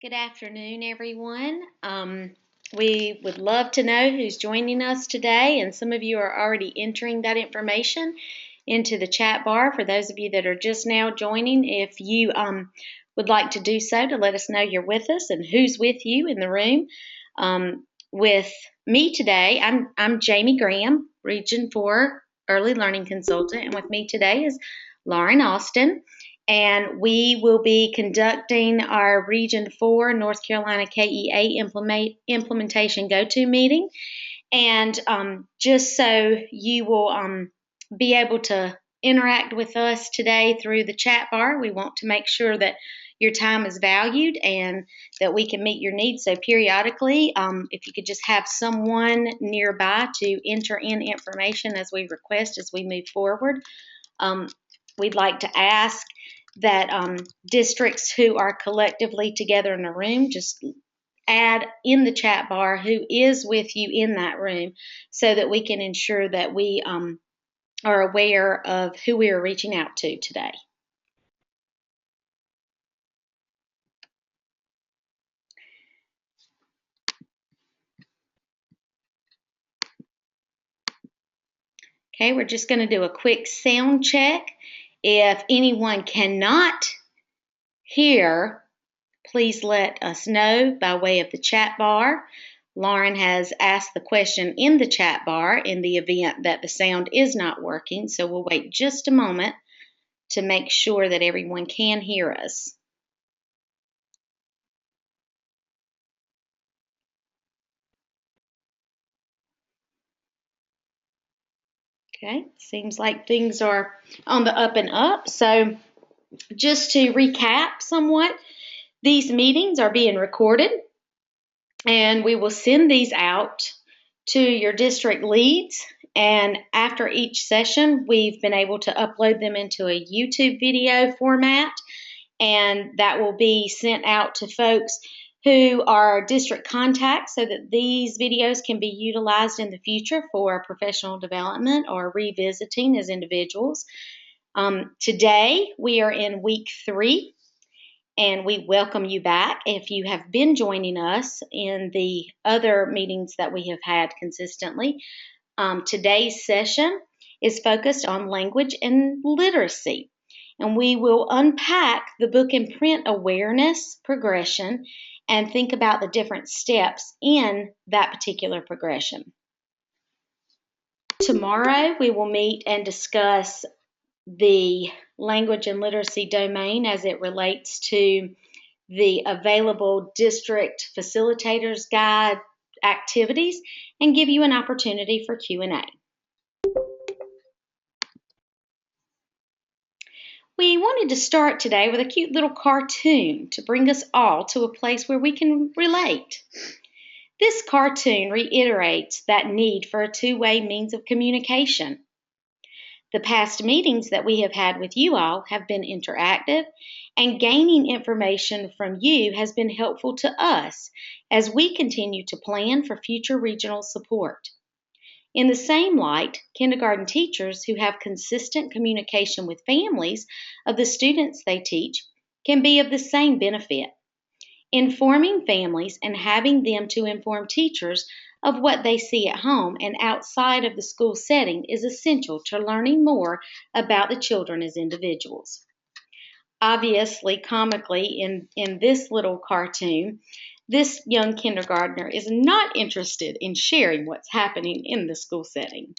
Good afternoon, everyone. We would love to know who's joining us today, and some of you are already entering that information into the chat bar. For those of you that are just now joining, if you would like to do so to let us know you're with us and who's with you in the room. With me today, I'm Jamie Graham, Region 4 Early Learning Consultant, and with me today is Lauren Austin. And we will be conducting our Region 4 North Carolina KEA implementation go-to meeting. And just so you will be able to interact with us today through the chat bar, we want to make sure that your time is valued and that we can meet your needs. So periodically, if you could just have someone nearby to enter in information as we request as we move forward. We'd like to ask that districts who are collectively together in a room just add in the chat bar who is with you in that room so that we can ensure that we are aware of who we are reaching out to today. Okay, we're just going to do a quick sound check. If anyone cannot hear, please let us know by way of the chat bar. Lauren has asked the question in the chat bar in the event that the sound is not working, so we'll wait just a moment to make sure that everyone can hear us. Okay, seems like things are on the up and up. So just to recap somewhat, these meetings are being recorded and we will send these out to your district leads. And after each session, we've been able to upload them into a YouTube video format, and that will be sent out to folks who are district contacts so that these videos can be utilized in the future for professional development or revisiting as individuals. Today, we are in week 3, and we welcome you back if you have been joining us in the other meetings that we have had consistently. Today's session is focused on language and literacy, and we will unpack the book and print awareness progression and think about the different steps in that particular progression. Tomorrow, we will meet and discuss the language and literacy domain as it relates to the available district facilitators guide activities and give you an opportunity for Q&A. We wanted to start today with a cute little cartoon to bring us all to a place where we can relate. This cartoon reiterates that need for a two-way means of communication. The past meetings that we have had with you all have been interactive, and gaining information from you has been helpful to us as we continue to plan for future regional support. In the same light, kindergarten teachers who have consistent communication with families of the students they teach can be of the same benefit. Informing families and having them to inform teachers of what they see at home and outside of the school setting is essential to learning more about the children as individuals. Obviously, comically, in this little cartoon, this young kindergartner is not interested in sharing what's happening in the school setting.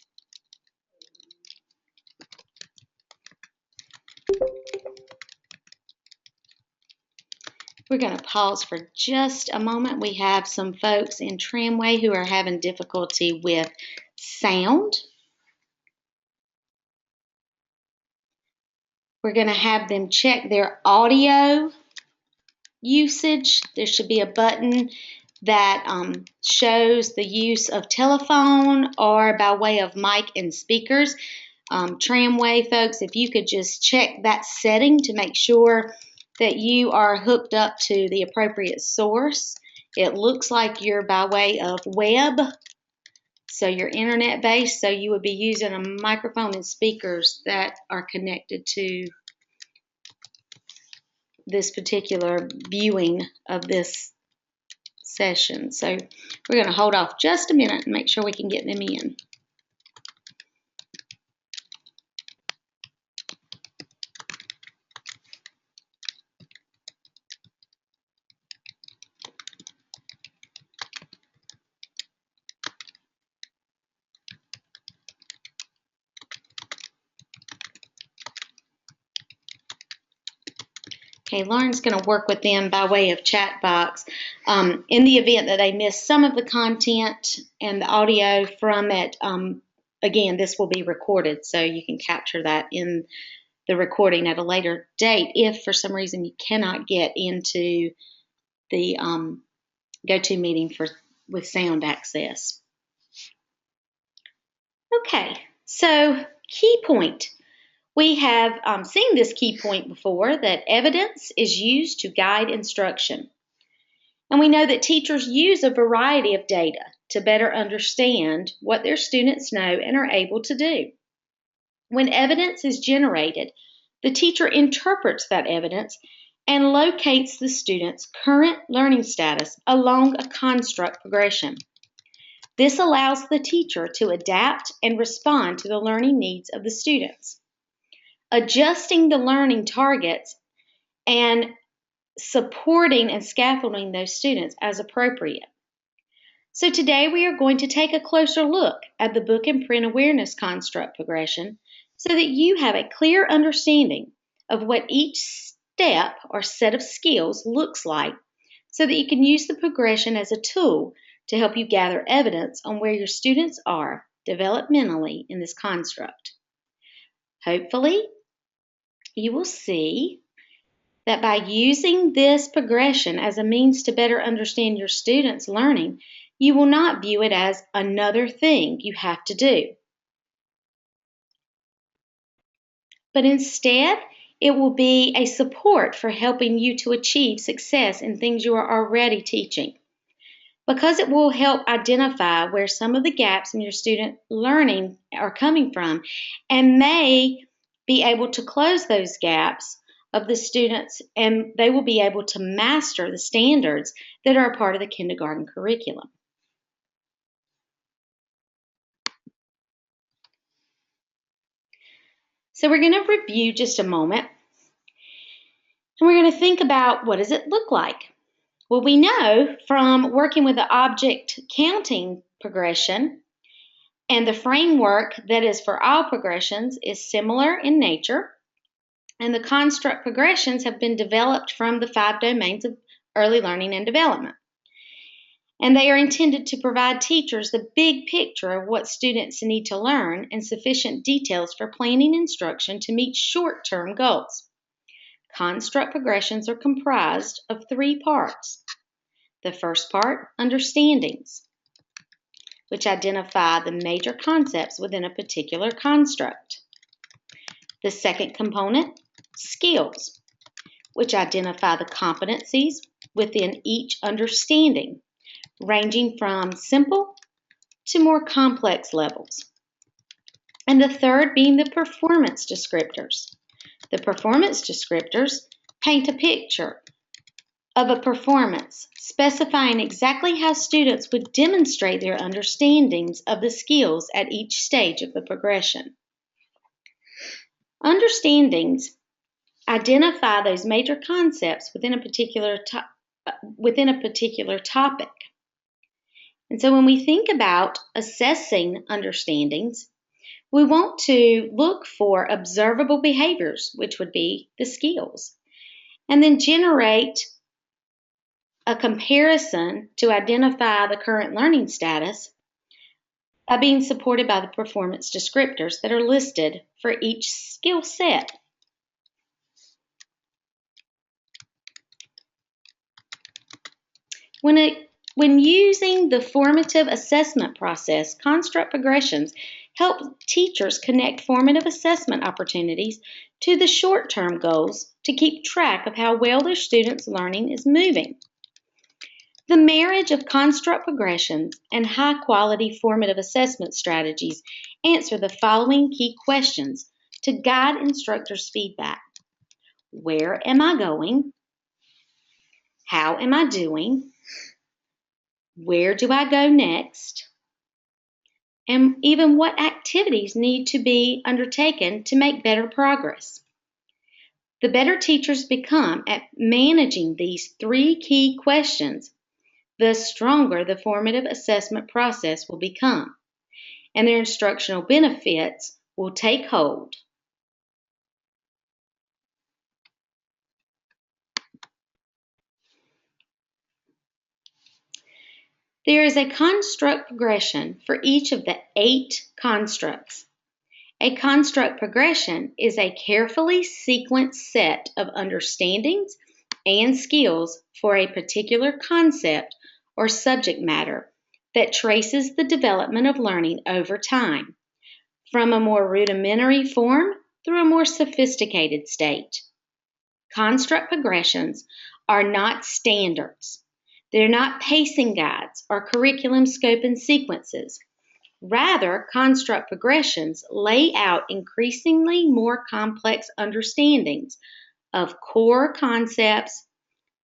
We're going to pause for just a moment. We have some folks in Tramway who are having difficulty with sound. We're going to have them check their audio usage. There should be a button that shows the use of telephone or by way of mic and speakers. Tramway folks, if you could just check that setting to make sure that you are hooked up to the appropriate source. It looks like you're by way of web, so you're internet based, so you would be using a microphone and speakers that are connected to this particular viewing of this session. So we're going to hold off just a minute and make sure we can get them in. Okay, Lauren's going to work with them by way of chat box. In the event that they miss some of the content and the audio from it, again, this will be recorded, so you can capture that in the recording at a later date if for some reason you cannot get into the GoToMeeting with sound access. Okay, so key point. We have seen this key point before, that evidence is used to guide instruction. And we know that teachers use a variety of data to better understand what their students know and are able to do. When evidence is generated, the teacher interprets that evidence and locates the student's current learning status along a construct progression. This allows the teacher to adapt and respond to the learning needs of the students, adjusting the learning targets and supporting and scaffolding those students as appropriate. So today we are going to take a closer look at the book and print awareness construct progression so that you have a clear understanding of what each step or set of skills looks like, so that you can use the progression as a tool to help you gather evidence on where your students are developmentally in this construct. Hopefully, you will see that by using this progression as a means to better understand your students' learning, you will not view it as another thing you have to do, but instead it will be a support for helping you to achieve success in things you are already teaching, because it will help identify where some of the gaps in your student learning are coming from and may be able to close those gaps of the students, and they will be able to master the standards that are a part of the kindergarten curriculum. So we're going to review just a moment, and we're going to think about, what does it look like? Well, we know from working with the object counting progression, and the framework that is for all progressions is similar in nature, and the construct progressions have been developed from the 5 domains of early learning and development. And they are intended to provide teachers the big picture of what students need to learn and sufficient details for planning instruction to meet short-term goals. Construct progressions are comprised of 3 parts. The first part, understandings, which identify the major concepts within a particular construct. The second component, skills, which identify the competencies within each understanding, ranging from simple to more complex levels. And the third being the performance descriptors. The performance descriptors paint a picture of a performance, specifying exactly how students would demonstrate their understandings of the skills at each stage of the progression. Understandings identify those major concepts within a particular topic. And so when we think about assessing understandings, we want to look for observable behaviors, which would be the skills, and then generate a comparison to identify the current learning status by being supported by the performance descriptors that are listed for each skill set. When using the formative assessment process, construct progressions help teachers connect formative assessment opportunities to the short-term goals to keep track of how well their students' learning is moving. The marriage of construct progressions and high-quality formative assessment strategies answer the following key questions to guide instructors' feedback. where am I going? How am I doing? Where do I go next? And even what activities need to be undertaken to make better progress. The better teachers become at managing these three key questions, the stronger the formative assessment process will become, and their instructional benefits will take hold. There is a construct progression for each of the 8 constructs. A construct progression is a carefully sequenced set of understandings and skills for a particular concept or subject matter that traces the development of learning over time, from a more rudimentary form through a more sophisticated state. Construct progressions are not standards. They're not pacing guides or curriculum scope and sequences. Rather, construct progressions lay out increasingly more complex understandings of core concepts,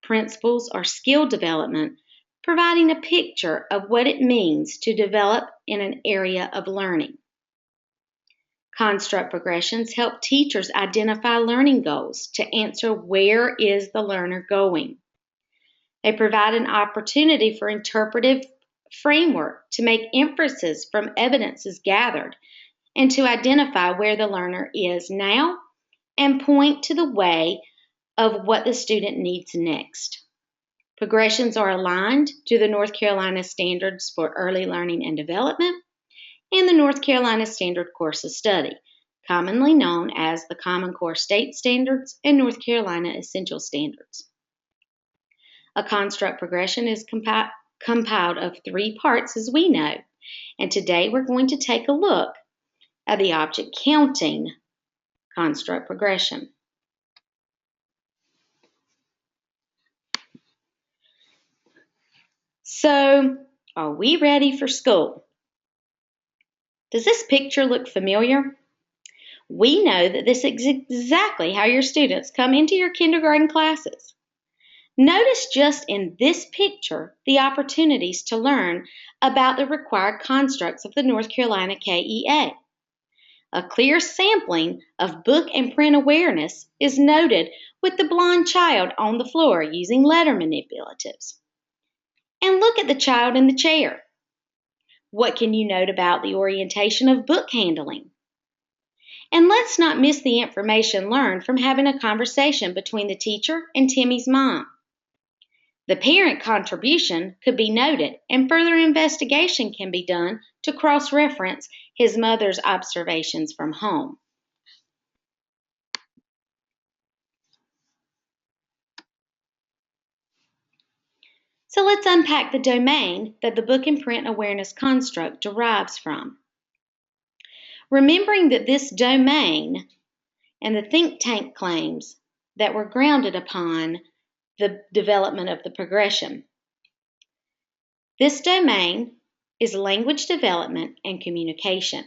principles, or skill development, providing a picture of what it means to develop in an area of learning. Construct progressions help teachers identify learning goals to answer where is the learner going. They provide an opportunity for interpretive framework to make inferences from evidences gathered and to identify where the learner is now and point to the way of what the student needs next. Progressions are aligned to the North Carolina Standards for Early Learning and Development and the North Carolina Standard Course of Study, commonly known as the Common Core State Standards and North Carolina Essential Standards. A construct progression is compiled of 3 parts, as we know, and today we're going to take a look at the object counting construct progression. So, are we ready for school? Does this picture look familiar? We know that this is exactly how your students come into your kindergarten classes. Notice just in this picture the opportunities to learn about the required constructs of the North Carolina KEA. A clear sampling of book and print awareness is noted with the blonde child on the floor using letter manipulatives. And look at the child in the chair. What can you note about the orientation of book handling? And let's not miss the information learned from having a conversation between the teacher and Timmy's mom. The parent contribution could be noted, and further investigation can be done to cross-reference his mother's observations from home. So let's unpack the domain that the book and print awareness construct derives from. Remembering that this domain and the think tank claims that were grounded upon the development of the progression. This domain is language development and communication.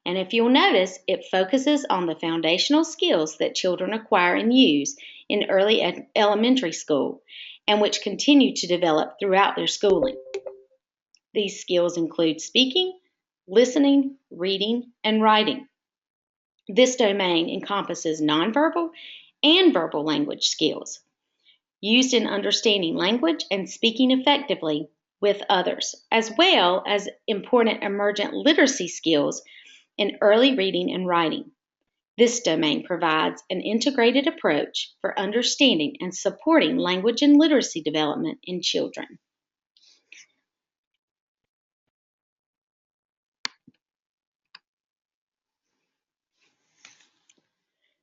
And if you'll notice, it focuses on the foundational skills that children acquire and use in early elementary school and which continue to develop throughout their schooling. These skills include speaking, listening, reading, and writing. This domain encompasses nonverbal and verbal language skills used in understanding language and speaking effectively with others, as well as important emergent literacy skills in early reading and writing. This domain provides an integrated approach for understanding and supporting language and literacy development in children.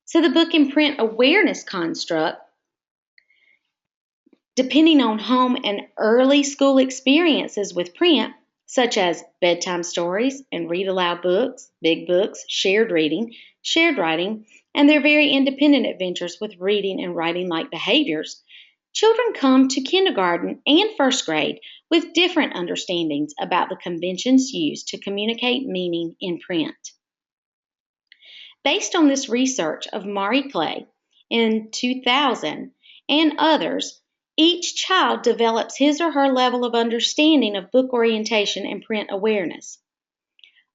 So the book and print awareness construct, depending on home and early school experiences with print, such as bedtime stories and read aloud books, big books, shared reading, shared writing, and their very independent adventures with reading and writing-like behaviors, children come to kindergarten and first grade with different understandings about the conventions used to communicate meaning in print. Based on this research of Mari Clay in 2000, and others, each child develops his or her level of understanding of book orientation and print awareness.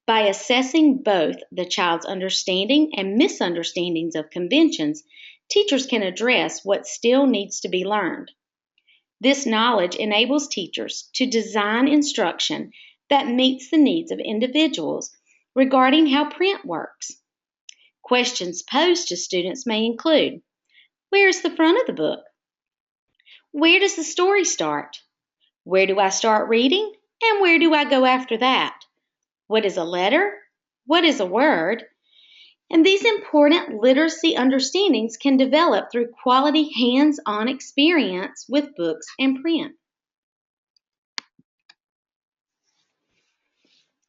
By assessing both the child's understanding and misunderstandings of conventions, teachers can address what still needs to be learned. This knowledge enables teachers to design instruction that meets the needs of individuals regarding how print works. Questions posed to students may include: where is the front of the book? Where does the story start? Where do I start reading? And where do I go after that? What is a letter? What is a word? And these important literacy understandings can develop through quality hands-on experience with books and print.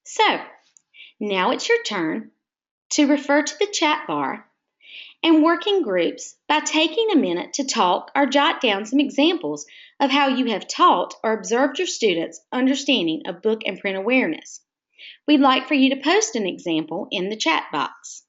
So, now it's your turn to refer to the chat bar and work in groups by taking a minute to talk or jot down some examples of how you have taught or observed your students' understanding of book and print awareness. We'd like for you to post an example in the chat box.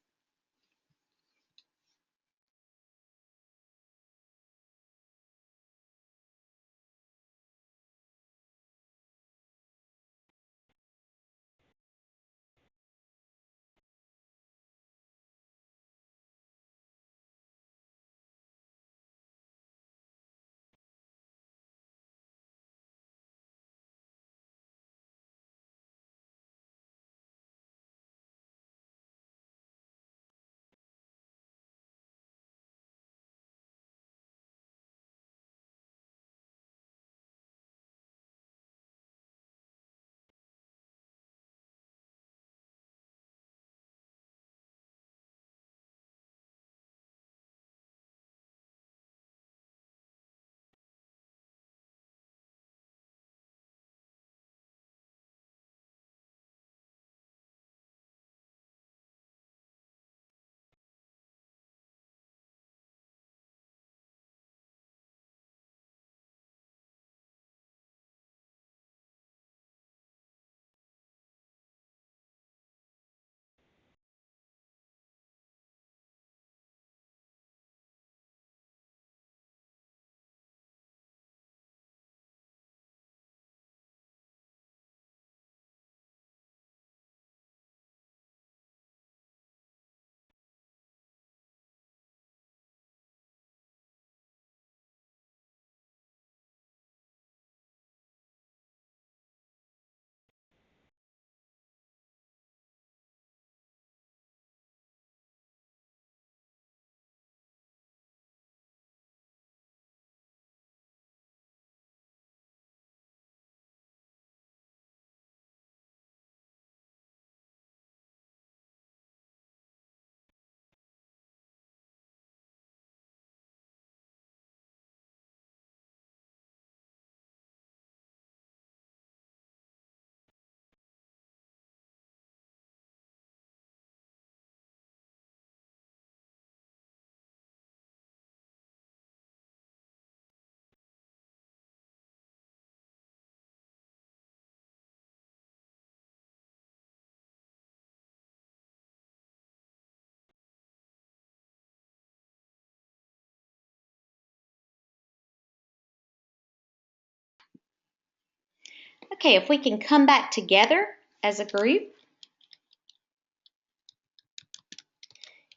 Okay, if we can come back together as a group.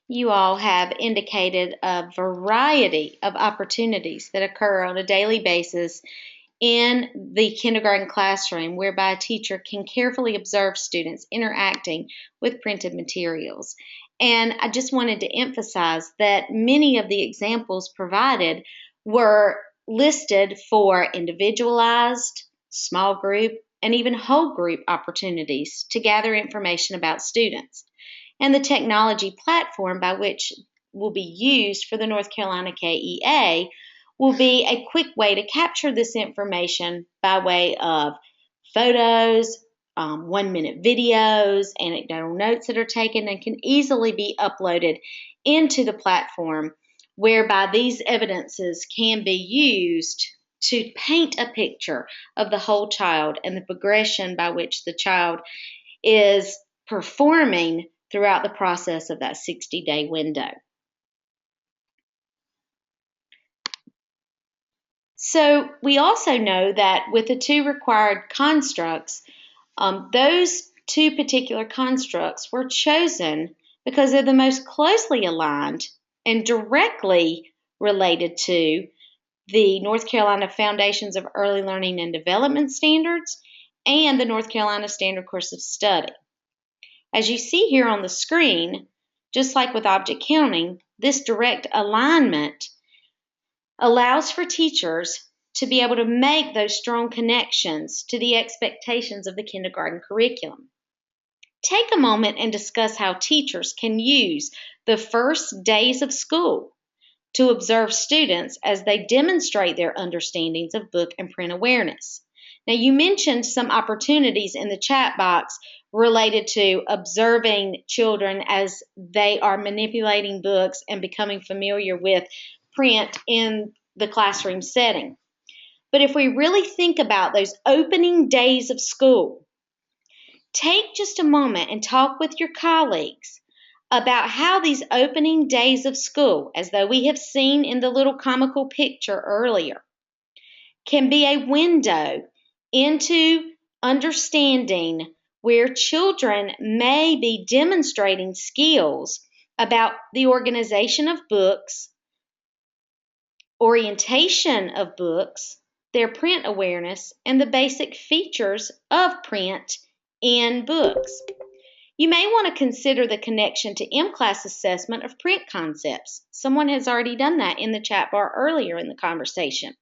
You all have indicated a variety of opportunities that occur on a daily basis in the kindergarten classroom, whereby a teacher can carefully observe students interacting with printed materials. And I just wanted to emphasize that many of the examples provided were listed for individualized, small group, and even whole group opportunities to gather information about students. And the technology platform by which will be used for the North Carolina KEA will be a quick way to capture this information by way of photos, 1-minute videos, anecdotal notes that are taken and can easily be uploaded into the platform, whereby these evidences can be used to paint a picture of the whole child and the progression by which the child is performing throughout the process of that 60-day window. So we also know that with the two required constructs, those two particular constructs were chosen because they're the most closely aligned and directly related to the North Carolina Foundations of Early Learning and Development Standards and the North Carolina Standard Course of Study. As you see here on the screen, just like with object counting, this direct alignment allows for teachers to be able to make those strong connections to the expectations of the kindergarten curriculum. Take a moment and discuss how teachers can use the first days of school to observe students as they demonstrate their understandings of book and print awareness. Now, you mentioned some opportunities in the chat box related to observing children as they are manipulating books and becoming familiar with print in the classroom setting. But if we really think about those opening days of school, take just a moment and talk with your colleagues about how these opening days of school, as though we have seen in the little comical picture earlier, can be a window into understanding where children may be demonstrating skills about the organization of books, orientation of books, their print awareness, and the basic features of print in books. You may want to consider the connection to M-Class assessment of print concepts. Someone has already done that in the chat bar earlier in the conversation.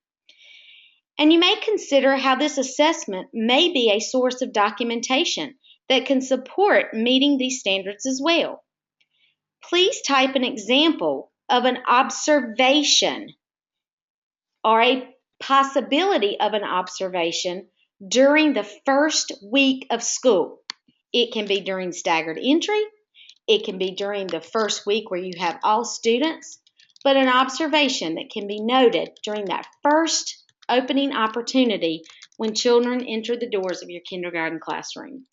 And you may consider how this assessment may be a source of documentation that can support meeting these standards as well. Please type an example of an observation or a possibility of an observation during the first week of school. It can be during staggered entry. It can be during the first week where you have all students, but an observation that can be noted during that first opening opportunity when children enter the doors of your kindergarten classroom.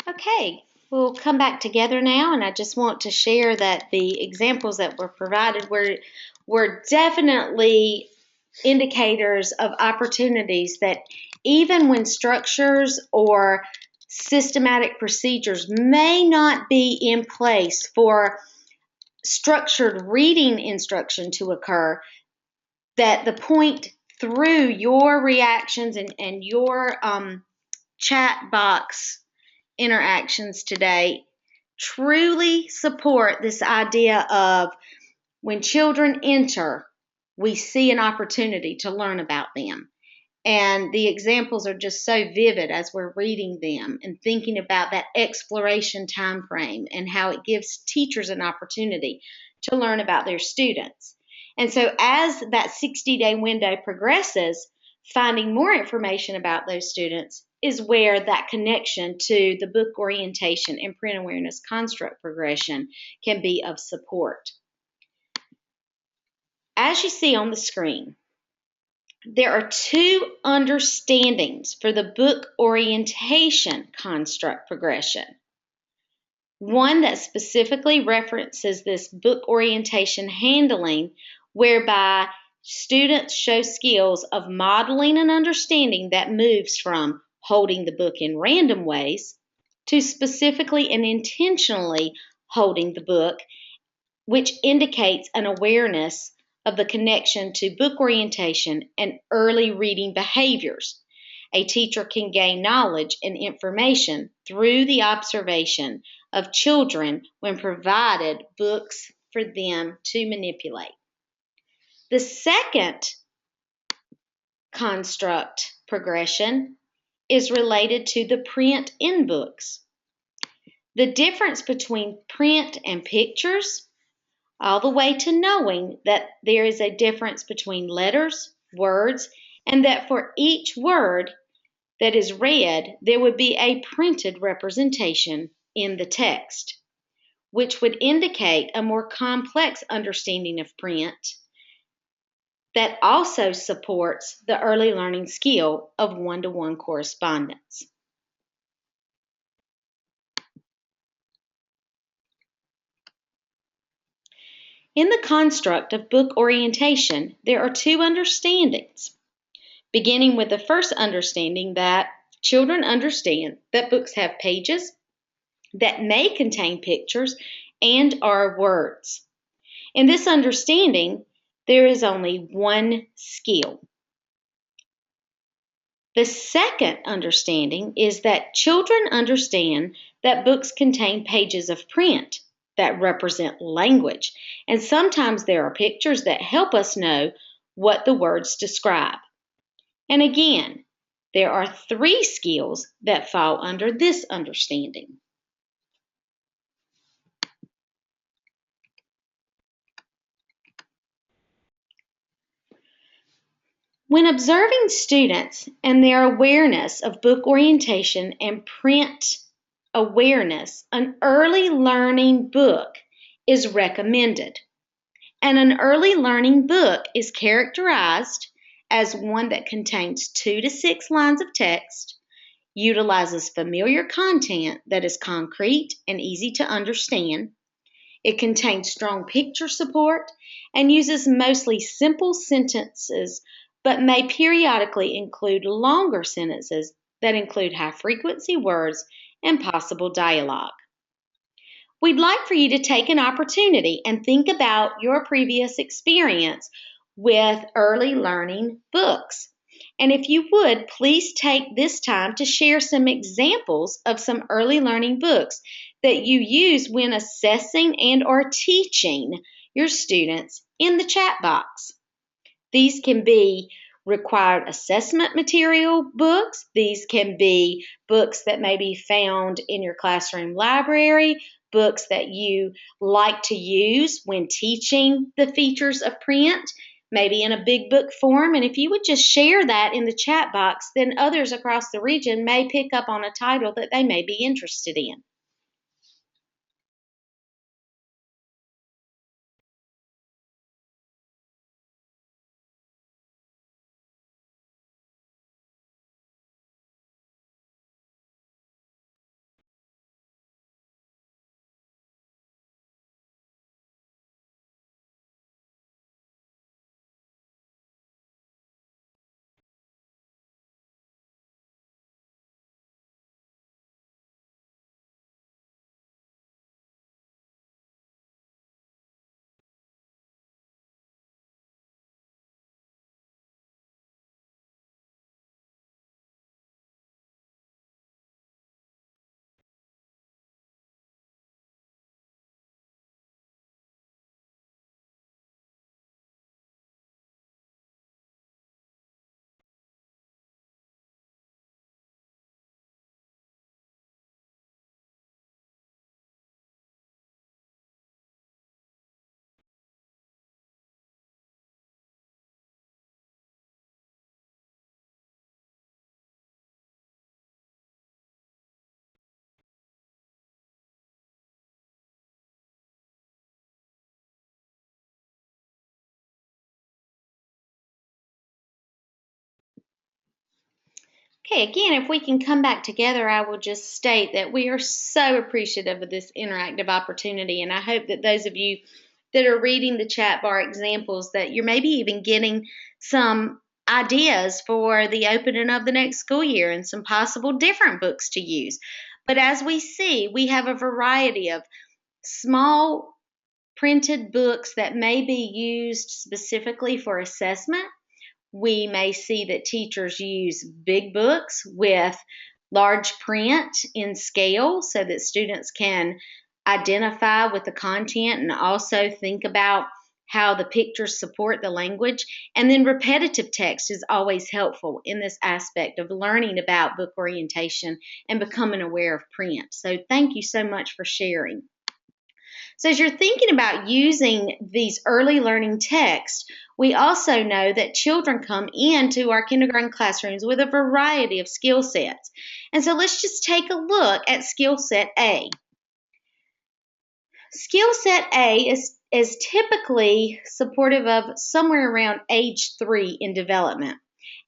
Okay, we'll come back together now, and I just want to share that the examples that were provided were definitely indicators of opportunities that even when structures or systematic procedures may not be in place for structured reading instruction to occur, that the point through your reactions and your chat box interactions today truly support this idea of when children enter, we see an opportunity to learn about them. And the examples are just so vivid as we're reading them and thinking about that exploration time frame and how it gives teachers an opportunity to learn about their students. And so as that 60-day window progresses, finding more information about those students is where that connection to the book orientation and print awareness construct progression can be of support. As you see on the screen, there are two understandings for the book orientation construct progression. One that specifically references this book orientation handling, whereby students show skills of modeling an understanding that moves from holding the book in random ways to specifically and intentionally holding the book, which indicates an awareness of the connection to book orientation and early reading behaviors. A teacher can gain knowledge and information through the observation of children when provided books for them to manipulate. The second construct progression is related to the print in books. The difference between print and pictures, all the way to knowing that there is a difference between letters, words, and that for each word that is read, there would be a printed representation in the text, which would indicate a more complex understanding of print that also supports the early learning skill of one-to-one correspondence. In the construct of book orientation, there are two understandings, beginning with the first understanding that children understand that books have pages that may contain pictures and or words. In this understanding, there is only one skill. The second understanding is that children understand that books contain pages of print that represent language, and sometimes there are pictures that help us know what the words describe. And again, there are three skills that fall under this understanding. When observing students and their awareness of book orientation and print awareness, an early learning book is recommended. And an early learning book is characterized as one that contains 2 to 6 lines of text, utilizes familiar content that is concrete and easy to understand. It contains strong picture support and uses mostly simple sentences, but may periodically include longer sentences that include high frequency words and possible dialogue. We'd like for you to take an opportunity and think about your previous experience with early learning books. And if you would, please take this time to share some examples of some early learning books that you use when assessing and or teaching your students in the chat box. These can be required assessment material books. These can be books that may be found in your classroom library, books that you like to use when teaching the features of print, maybe in a big book form. And if you would just share that in the chat box, then others across the region may pick up on a title that they may be interested in. Okay, again, if we can come back together, I will just state that we are so appreciative of this interactive opportunity, and I hope that those of you that are reading the chat bar examples that you're maybe even getting some ideas for the opening of the next school year and some possible different books to use. But as we see, we have a variety of small printed books that may be used specifically for assessment. We may see that teachers use big books with large print in scale so that students can identify with the content and also think about how the pictures support the language. And then repetitive text is always helpful in this aspect of learning about book orientation and becoming aware of print. So thank you so much for sharing. So as you're thinking about using these early learning texts, we also know that children come into our kindergarten classrooms with a variety of skill sets. And so let's just take a look at skill set A. Skill set A is typically supportive of somewhere around age 3 in development.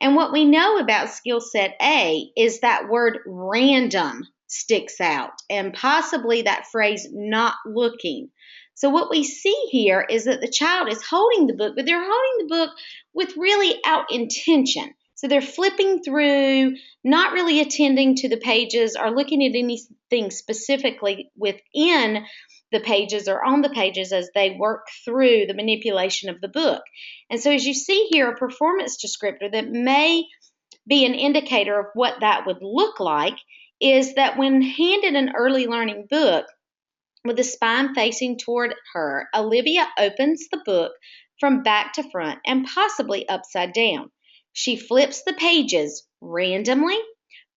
And what we know about skill set A is that word random sticks out, and possibly that phrase not looking. So what we see here is that the child is holding the book, but they're holding the book with really out intention. So they're flipping through, not really attending to the pages or looking at anything specifically within the pages or on the pages as they work through the manipulation of the book. And so as you see here, a performance descriptor that may be an indicator of what that would look like is that when handed an early learning book with the spine facing toward her, Olivia opens the book from back to front and possibly upside down. She flips the pages randomly,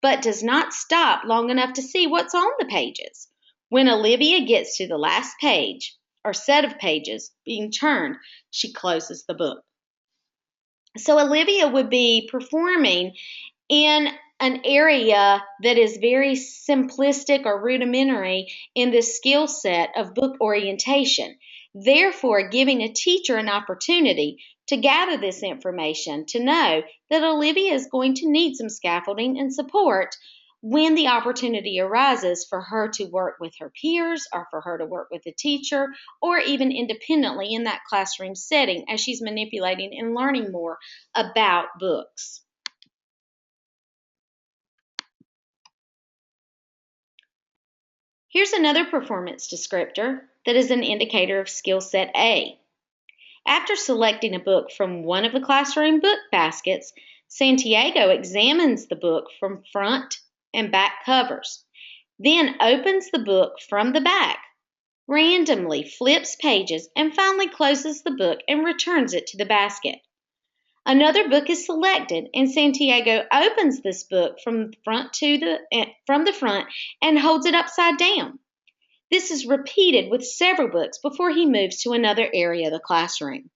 but does not stop long enough to see what's on the pages. When Olivia gets to the last page or set of pages being turned, she closes the book. So Olivia would be performing in an area that is very simplistic or rudimentary in this skill set of book orientation. Therefore, giving a teacher an opportunity to gather this information to know that Olivia is going to need some scaffolding and support when the opportunity arises for her to work with her peers or for her to work with a teacher or even independently in that classroom setting as she's manipulating and learning more about books. Here's another performance descriptor that is an indicator of skill set A. After selecting a book from one of the classroom book baskets, Santiago examines the book from front and back covers, then opens the book from the back, randomly flips pages, and finally closes the book and returns it to the basket. Another book is selected, and Santiago opens this book from the front and holds it upside down. This is repeated with several books before he moves to another area of the classroom.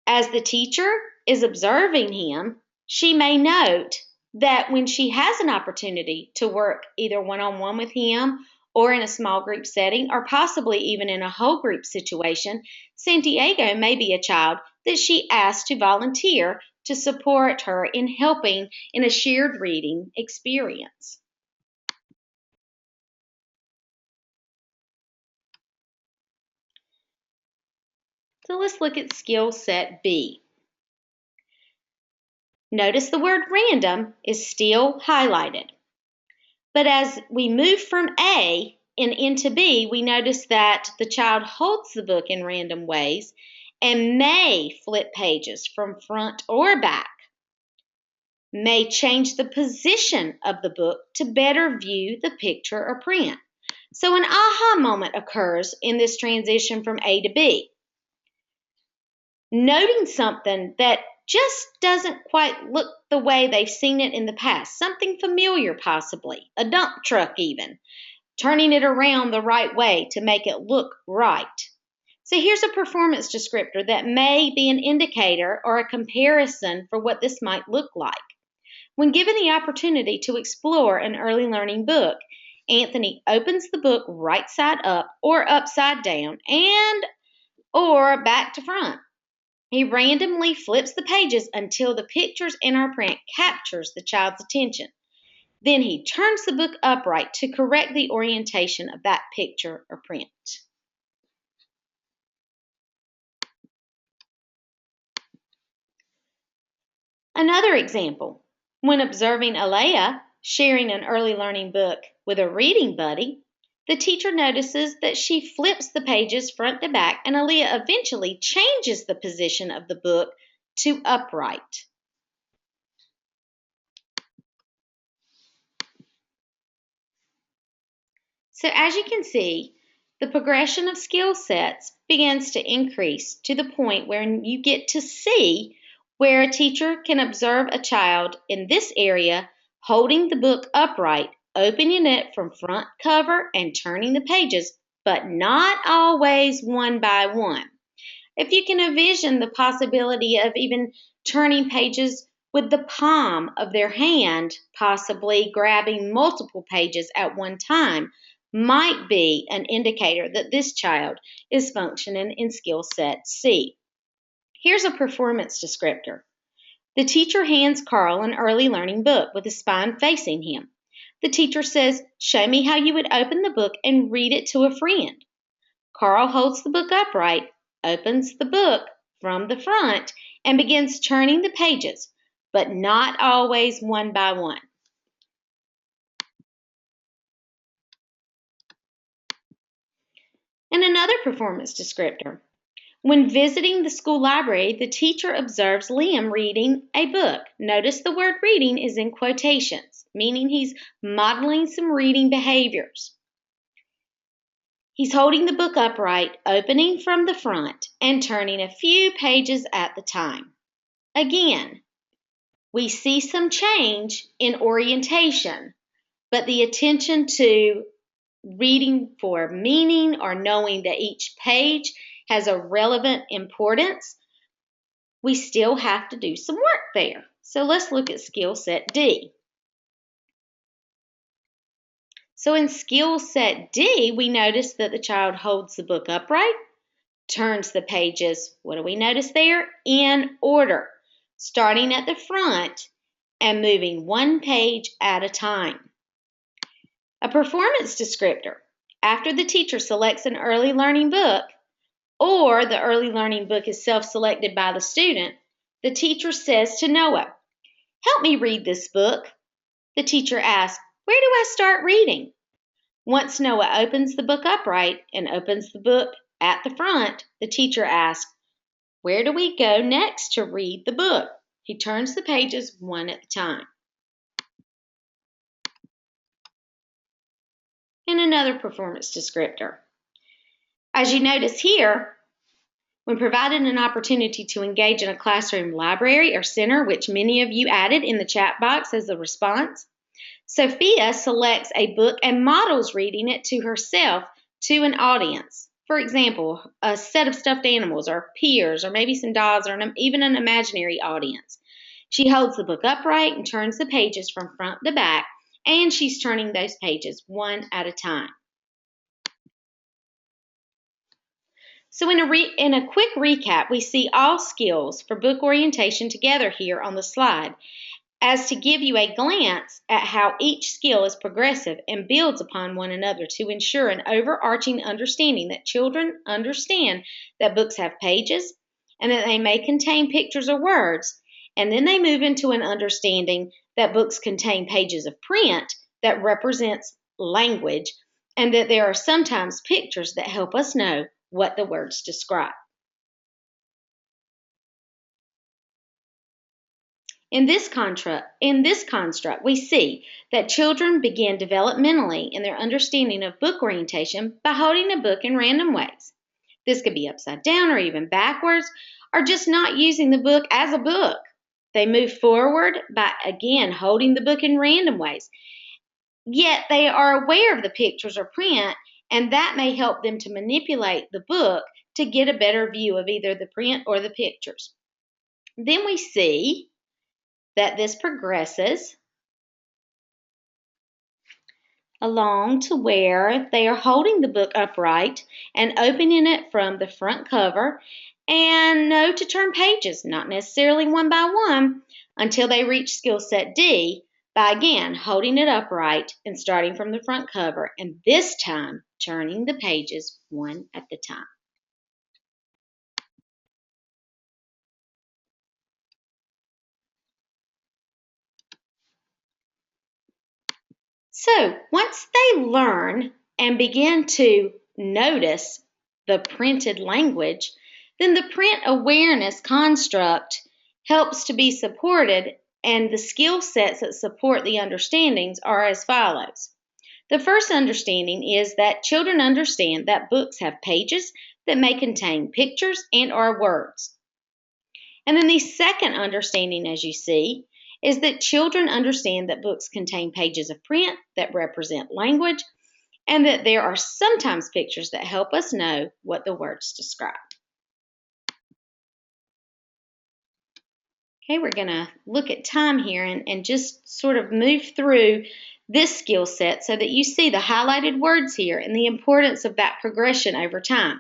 As the teacher is observing him, she may note that when she has an opportunity to work either one-on-one with him or in a small group setting or possibly even in a whole group situation, Santiago may be a child that she asks to volunteer to support her in helping in a shared reading experience. So let's look at skill set B. Notice the word random is still highlighted. But as we move from A and into B, we notice that the child holds the book in random ways and may flip pages from front or back, may change the position of the book to better view the picture or print. So an aha moment occurs in this transition from A to B. Noting something that just doesn't quite look the way they've seen it in the past, something familiar possibly, a dump truck even, turning it around the right way to make it look right. So here's a performance descriptor that may be an indicator or a comparison for what this might look like. When given the opportunity to explore an early learning book, Anthony opens the book right side up or upside down and or back to front. He randomly flips the pages until the pictures in our print captures the child's attention. Then he turns the book upright to correct the orientation of that picture or print. Another example, when observing Alea sharing an early learning book with a reading buddy, the teacher notices that she flips the pages front to back and Alea eventually changes the position of the book to upright. So as you can see, the progression of skill sets begins to increase to the point where you get to see where a teacher can observe a child in this area holding the book upright, opening it from front cover and turning the pages, but not always one by one. If you can envision the possibility of even turning pages with the palm of their hand, possibly grabbing multiple pages at one time, might be an indicator that this child is functioning in skill set C. Here's a performance descriptor. The teacher hands Carl an early learning book with the spine facing him. The teacher says, "Show me how you would open the book and read it to a friend." Carl holds the book upright, opens the book from the front, and begins turning the pages, but not always one by one. And another performance descriptor. When visiting the school library, the teacher observes Liam reading a book. Notice the word reading is in quotations, meaning he's modeling some reading behaviors. He's holding the book upright, opening from the front, and turning a few pages at the time. Again, we see some change in orientation, but the attention to reading for meaning or knowing that each page has a relevant importance, we still have to do some work there. So let's look at skill set D. So in skill set D, we notice that the child holds the book upright, turns the pages, what do we notice there? In order, starting at the front and moving one page at a time. A performance descriptor. After the teacher selects an early learning book, or the early learning book is self-selected by the student, the teacher says to Noah, "Help me read this book." The teacher asks, "Where do I start reading?" Once Noah opens the book upright and opens the book at the front, the teacher asks, "Where do we go next to read the book?" He turns the pages one at a time. And another performance descriptor. As you notice here, when provided an opportunity to engage in a classroom library or center, which many of you added in the chat box as a response, Sophia selects a book and models reading it to herself to an audience. For example, a set of stuffed animals or peers or maybe some dolls or even an imaginary audience. She holds the book upright and turns the pages from front to back, and she's turning those pages one at a time. So in a quick recap, we see all skills for book orientation together here on the slide, as to give you a glance at how each skill is progressive and builds upon one another to ensure an overarching understanding that children understand that books have pages and that they may contain pictures or words, and then they move into an understanding that books contain pages of print that represents language, and that there are sometimes pictures that help us know what the words describe. In this construct, we see that children begin developmentally in their understanding of book orientation by holding a book in random ways. This could be upside down or even backwards, or just not using the book as a book. They move forward by, again, holding the book in random ways. Yet they are aware of the pictures or print, and that may help them to manipulate the book to get a better view of either the print or the pictures. Then we see that this progresses along to where they are holding the book upright and opening it from the front cover, and know to turn pages, not necessarily one by one, until they reach skill set D by again holding it upright and starting from the front cover, and this time turning the pages one at a time. So once they learn and begin to notice the printed language, then the print awareness construct helps to be supported, and the skill sets that support the understandings are as follows. The first understanding is that children understand that books have pages that may contain pictures and or words. And then the second understanding, as you see, is that children understand that books contain pages of print that represent language, and that there are sometimes pictures that help us know what the words describe. Okay, we're going to look at time here and just sort of move through this skill set so that you see the highlighted words here and the importance of that progression over time.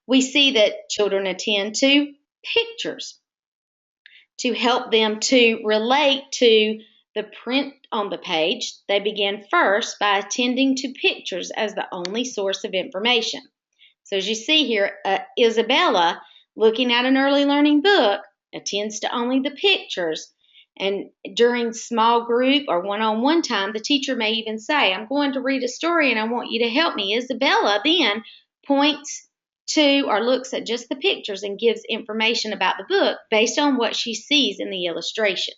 We see that children attend to pictures to help them to relate to the print on the page. They begin first by attending to pictures as the only source of information. So as you see here, Isabella, looking at an early learning book, attends to only the pictures. And during small group or one-on-one time, the teacher may even say, I'm going to read a story and I want you to help me. Isabella then points to or looks at just the pictures and gives information about the book based on what she sees in the illustrations.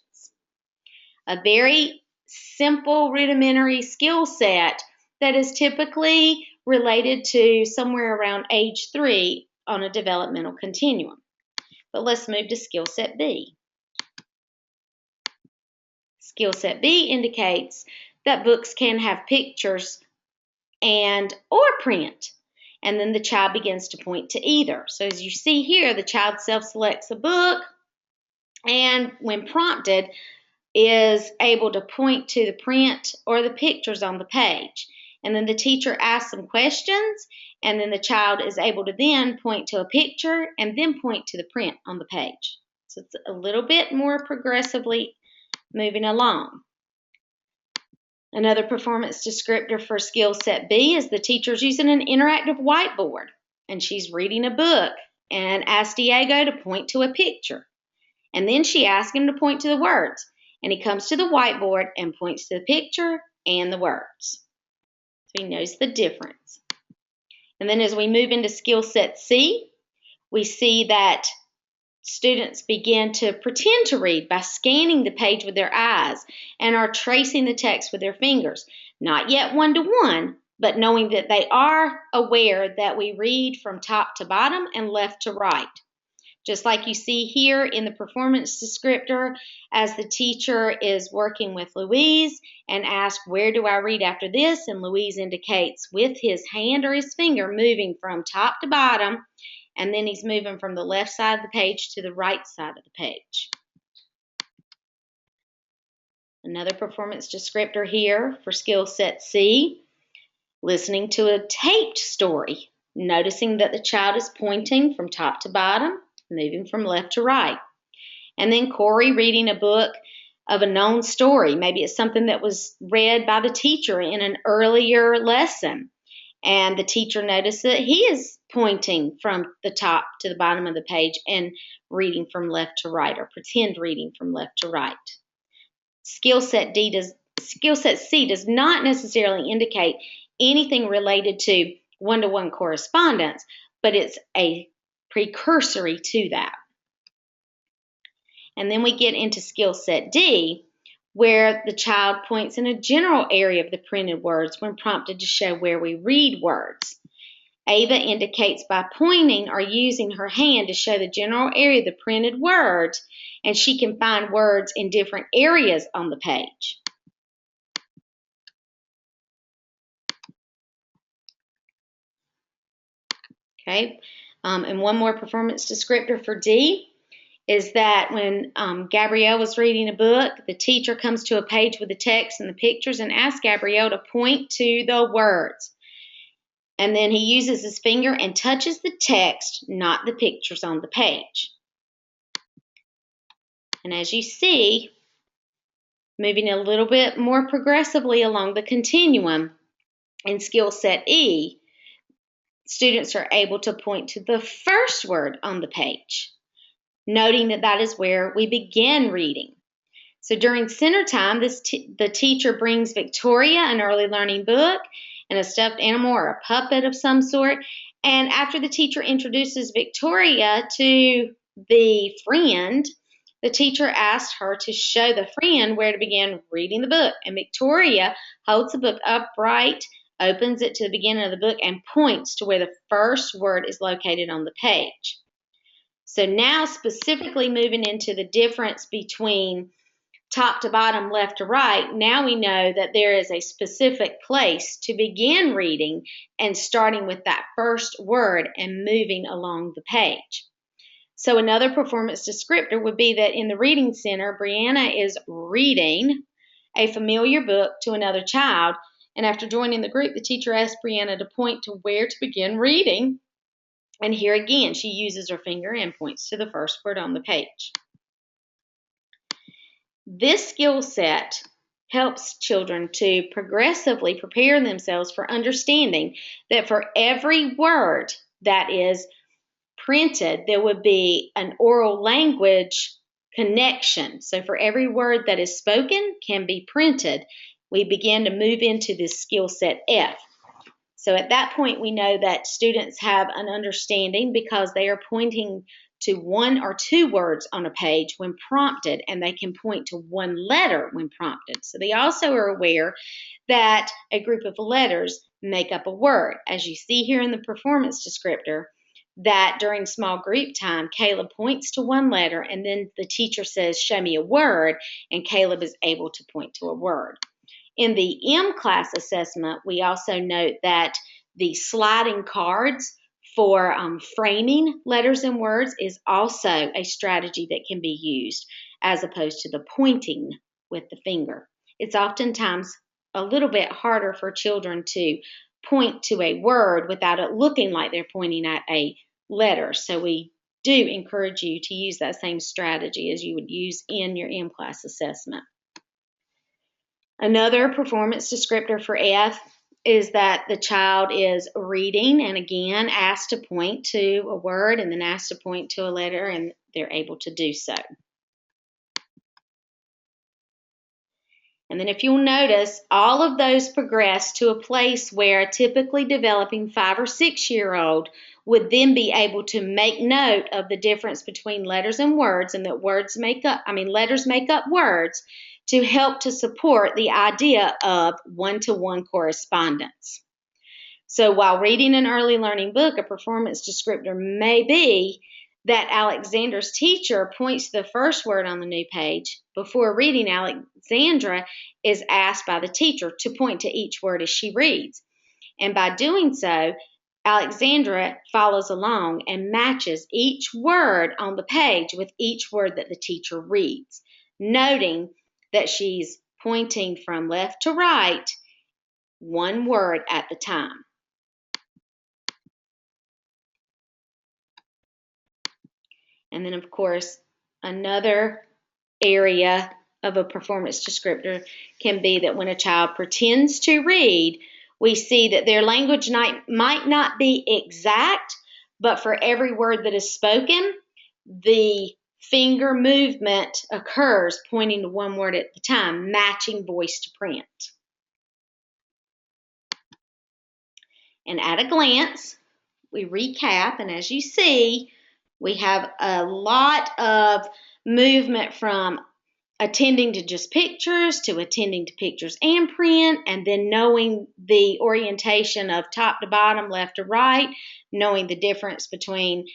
A very simple rudimentary skill set that is typically related to somewhere around age 3 on a developmental continuum. But let's move to skill set B. Skill set B indicates that books can have pictures and or print, and then the child begins to point to either. So as you see here, the child self-selects a book and when prompted is able to point to the print or the pictures on the page. And then the teacher asks some questions, and then the child is able to then point to a picture and then point to the print on the page. So it's a little bit more progressively moving along. Another performance descriptor for skill set B is the teacher's using an interactive whiteboard, and she's reading a book and asks Diego to point to a picture. And then she asks him to point to the words, and he comes to the whiteboard and points to the picture and the words. So he knows the difference. And then as we move into skill set C, we see that students begin to pretend to read by scanning the page with their eyes and are tracing the text with their fingers. Not yet one-to-one, but knowing that they are aware that we read from top to bottom and left to right. Just like you see here in the performance descriptor, as the teacher is working with Louise and asks, where do I read after this? And Louise indicates with his hand or his finger moving from top to bottom, and then he's moving from the left side of the page to the right side of the page. Another performance descriptor here for skill set C, listening to a taped story, noticing that the child is pointing from top to bottom, moving from left to right. And then Corey reading a book of a known story. Maybe it's something that was read by the teacher in an earlier lesson. And the teacher noticed that he is pointing from the top to the bottom of the page and reading from left to right, or pretend reading from left to right. Skill set C does not necessarily indicate anything related to one-to-one correspondence, but it's a precursory to that. And then we get into skill set D, where the child points in a general area of the printed words when prompted to show where we read words. Ava indicates by pointing or using her hand to show the general area of the printed words, and she can find words in different areas on the page. Okay, and one more performance descriptor for D is that when Gabrielle was reading a book, the teacher comes to a page with the text and the pictures and asks Gabrielle to point to the words. And then he uses his finger and touches the text, not the pictures on the page. And as you see, moving a little bit more progressively along the continuum in skill set E, students are able to point to the first word on the page, noting that that is where we begin reading. So during center time, the teacher brings Victoria an early learning book and a stuffed animal or a puppet of some sort. And after the teacher introduces Victoria to the friend, the teacher asks her to show the friend where to begin reading the book. And Victoria holds the book upright, opens it to the beginning of the book, and points to where the first word is located on the page. So now specifically moving into the difference between top to bottom, left to right, now we know that there is a specific place to begin reading and starting with that first word and moving along the page. So another performance descriptor would be that in the reading center, Brianna is reading a familiar book to another child, and after joining the group, the teacher asks Brianna to point to where to begin reading, and here again, she uses her finger and points to the first word on the page. This skill set helps children to progressively prepare themselves for understanding that for every word that is printed, there would be an oral language connection. So for every word that is spoken can be printed, we begin to move into this skill set F. So at that point, we know that students have an understanding because they are pointing to one or two words on a page when prompted, and they can point to one letter when prompted. So they also are aware that a group of letters make up a word. As you see here in the performance descriptor, that during small group time, Caleb points to one letter, and then the teacher says, show me a word, and Caleb is able to point to a word. In the M class assessment, we also note that the sliding cards for framing letters and words is also a strategy that can be used as opposed to the pointing with the finger. It's oftentimes a little bit harder for children to point to a word without it looking like they're pointing at a letter. So we do encourage you to use that same strategy as you would use in your M class assessment. Another performance descriptor for F is that the child is reading and again asked to point to a word and then asked to point to a letter, and they're able to do so. And then if you'll notice, all of those progress to a place where a typically developing 5 or 6 year old would then be able to make note of the difference between letters and words, and that letters make up words, to help to support the idea of one-to-one correspondence. So while reading an early learning book, a performance descriptor may be that Alexandra's teacher points to the first word on the new page. Before reading, Alexandra is asked by the teacher to point to each word as she reads. And by doing so, Alexandra follows along and matches each word on the page with each word that the teacher reads, noting that she's pointing from left to right, one word at the time. And then, of course, another area of a performance descriptor can be that when a child pretends to read, we see that their language might not be exact, but for every word that is spoken, the finger movement occurs pointing to one word at the time, matching voice to print. And at a glance, we recap, and as you see, we have a lot of movement from attending to just pictures to attending to pictures and print, and then knowing the orientation of top to bottom, left to right, knowing the difference between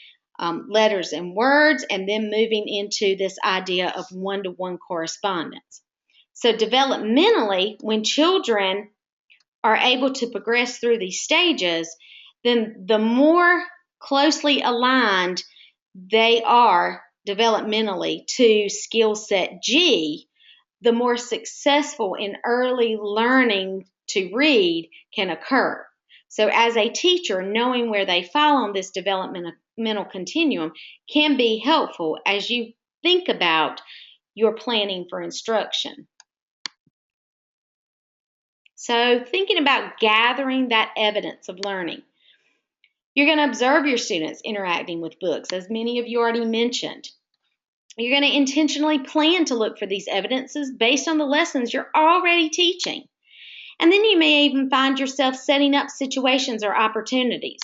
letters and words, and then moving into this idea of one-to-one correspondence. So developmentally, when children are able to progress through these stages, then the more closely aligned they are developmentally to skill set G, the more successful in early learning to read can occur. So as a teacher, knowing where they fall on this developmental continuum can be helpful as you think about your planning for instruction. So thinking about gathering that evidence of learning. You're going to observe your students interacting with books, as many of you already mentioned. You're going to intentionally plan to look for these evidences based on the lessons you're already teaching. And then you may even find yourself setting up situations or opportunities.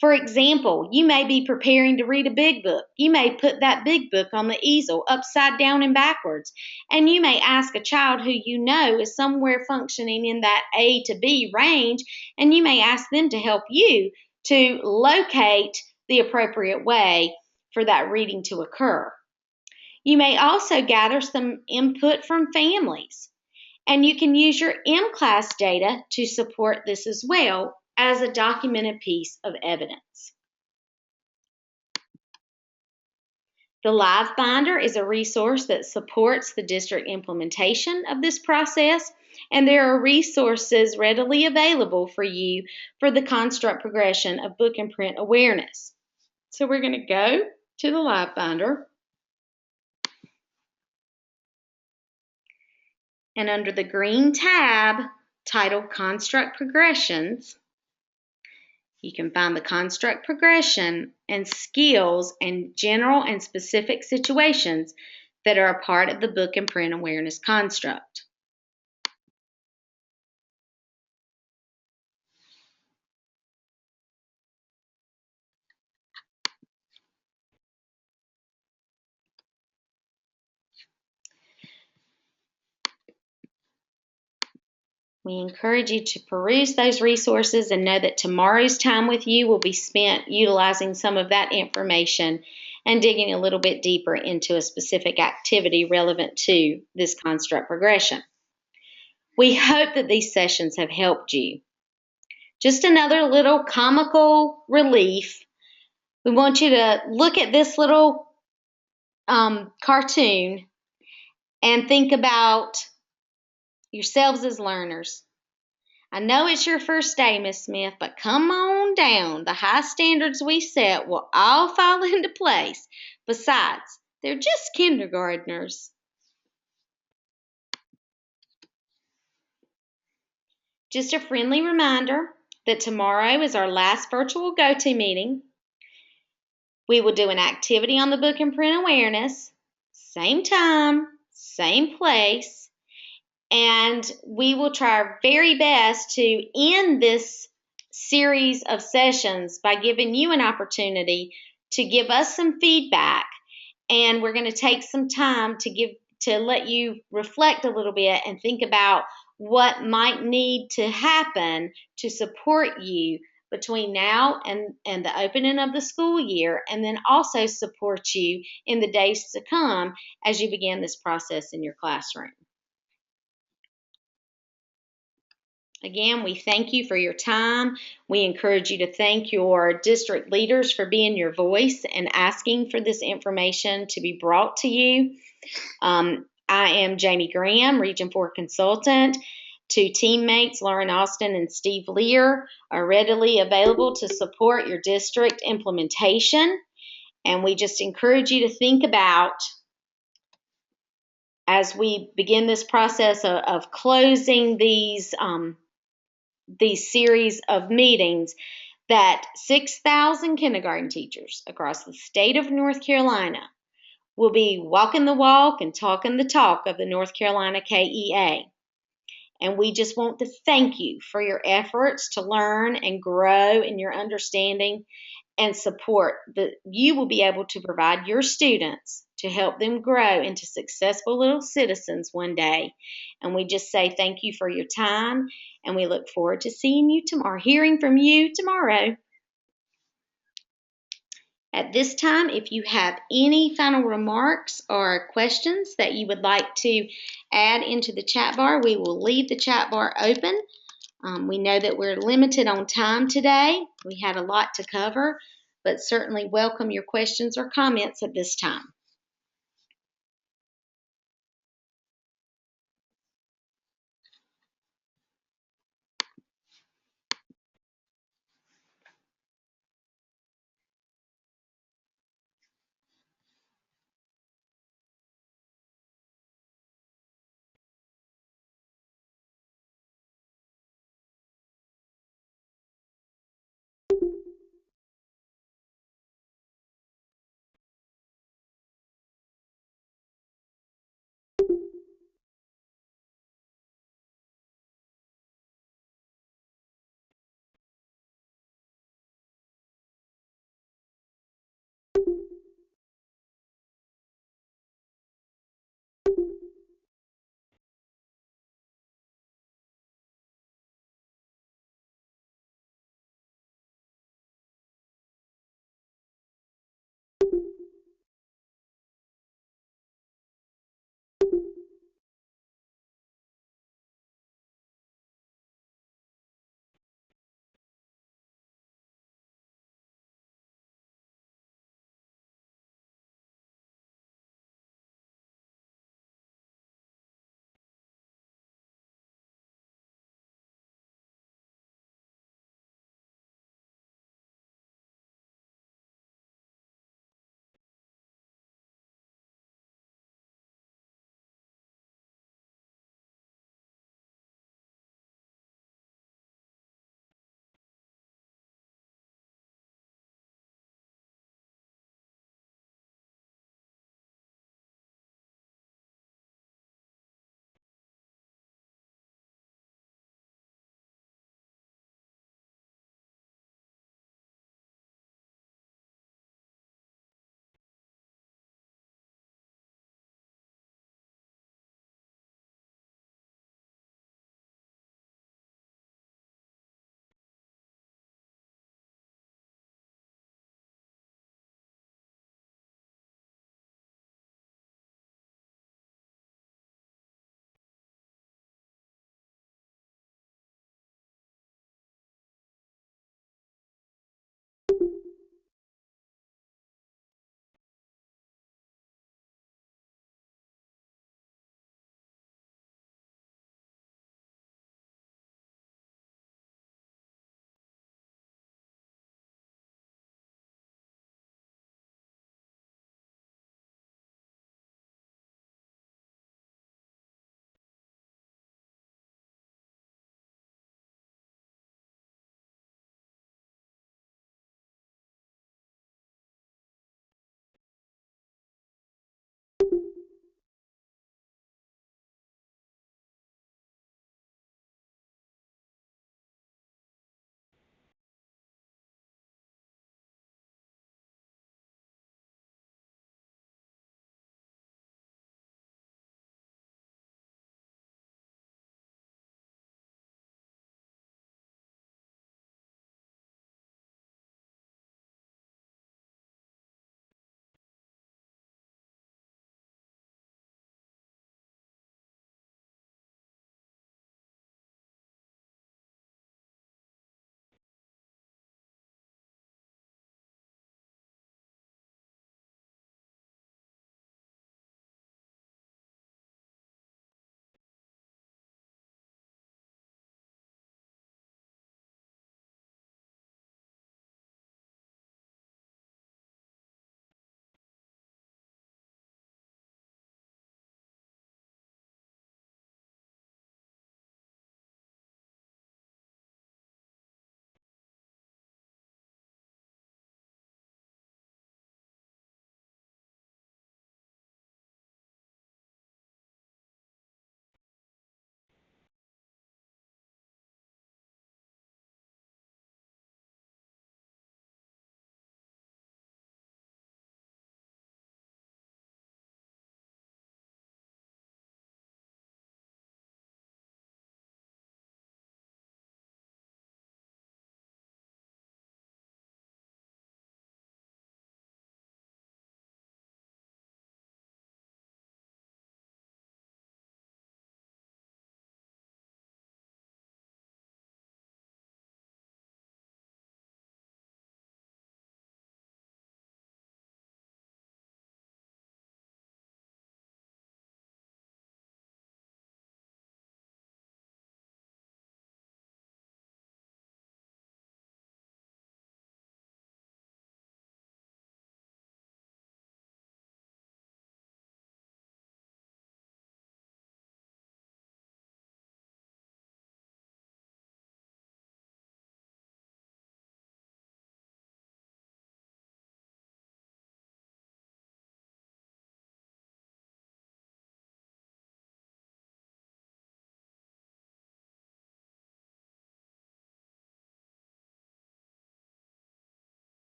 For example, you may be preparing to read a big book. You may put that big book on the easel upside down and backwards. And you may ask a child who you know is somewhere functioning in that A to B range, and you may ask them to help you to locate the appropriate way for that reading to occur. You may also gather some input from families. And you can use your M-Class data to support this as well as a documented piece of evidence. The Live Binder is a resource that supports the district implementation of this process, and there are resources readily available for you for the construct progression of book and print awareness. So we're going to go to the Live Binder. And under the green tab titled Construct Progressions, you can find the construct progression and skills and general and specific situations that are a part of the book and print awareness construct. We encourage you to peruse those resources and know that tomorrow's time with you will be spent utilizing some of that information and digging a little bit deeper into a specific activity relevant to this construct progression. We hope that these sessions have helped you. Just another little comical relief. We want you to look at this little cartoon and think about yourselves as learners. I know it's your first day, Miss Smith, but come on down. The high standards we set will all fall into place. Besides, they're just kindergartners. Just a friendly reminder that tomorrow is our last virtual go-to meeting. We will do an activity on the book and print awareness, same time, same place. And we will try our very best to end this series of sessions by giving you an opportunity to give us some feedback. And we're going to take some time to let you reflect a little bit and think about what might need to happen to support you between now and the opening of the school year, and then also support you in the days to come as you begin this process in your classroom. Again, we thank you for your time. We encourage you to thank your district leaders for being your voice and asking for this information to be brought to you. I am Jamie Graham, Region 4 Consultant. Two teammates, Lauren Austin and Steve Lear, are readily available to support your district implementation. And we just encourage you to think about, as we begin this process of closing these series of meetings, that 6,000 kindergarten teachers across the state of North Carolina will be walking the walk and talking the talk of the North Carolina KEA. And we just want to thank you for your efforts to learn and grow in your understanding and support that you will be able to provide your students to help them grow into successful little citizens one day. And we just say thank you for your time, and we look forward to seeing you tomorrow, hearing from you tomorrow. At this time, if you have any final remarks or questions that you would like to add into the chat bar, we will leave the chat bar open. We know that we're limited on time today. We had a lot to cover, but certainly welcome your questions or comments at this time.